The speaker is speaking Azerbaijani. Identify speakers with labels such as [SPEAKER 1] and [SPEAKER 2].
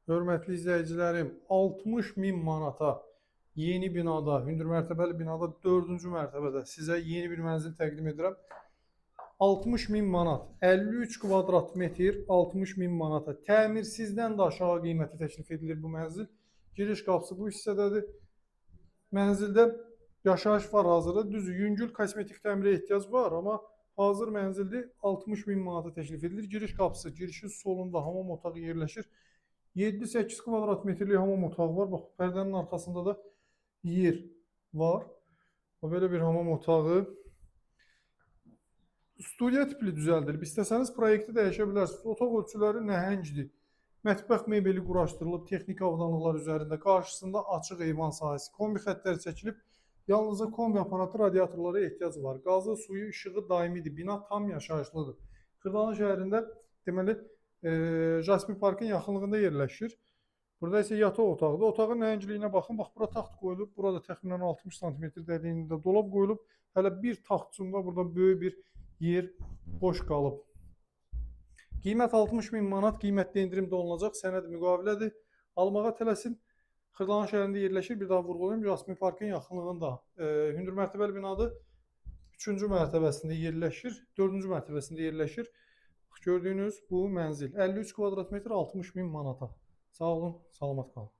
[SPEAKER 1] Hörmətli izləyicilərim, 60 min manata yeni binada, hündür mərtəbəli binada 4-cü mərtəbədə sizə yeni bir mənzil təqdim edirəm. 60 min manat, 53 kvadrat metr, 60 min manata. Təmirsizdən də aşağı qiyməti təklif edilir bu mənzil. Giriş qapısı bu hissədədir. Mənzildə yaşayış var hazırda. Düzdür, yüngül kosmetik təmirə ehtiyac var, amma hazır mənzildə 60 min manata təklif edilir. Giriş qapısı, girişin solunda hamam otağı yerləşir. 7-8 kvadrat metrlik hamam otağı var. Bax, pərdənin arxasında da yer var. Belə bir hamam otağı. Studiya tipli düzəldilib. İstəsəniz proyekti dəyişə bilərsiniz. Otaq ölçüləri nəhəngdir. Mətbəx mebeli quraşdırılıb, texniki avadanlıqlar üzərində. Qarşısında açıq eyvan sahəsi. Kombi xəttləri çəkilib. Yalnızca kombi aparatı, radiatorlara ehtiyac var. Qazı, suyu, işığı daimidir. Bina tam yaşayışlıdır. Xırdalı şəhərində deməli Jasmin Parkın yaxınlığında yerləşir. Burada isə yataq otağıdır. Otağın nəhəngliyinə baxın. Bax, bura taxt qoyulub. Burada təxminən 60 sm dərliyində dolab qoyulub. Hələ bir taxtçında burada böyük bir yer boş qalıb. Qiymət 60 min manat. Qiymətli endirim də olunacaq. Sənəd müqavilədir. Almağa tələsin. Xırdalan şəhərində yerləşir. Bir daha vurğulayım. Jasmin Parkın yaxınlığında. Hündür mərtəbəli binadır. 3-cü mərtəbəsində yerləşir. 4-cü mərtəbəsində yerləşir. Gördüyünüz bu mənzil 53 kvadrat metr 60 min manata. Sağ olun, salamat qalın.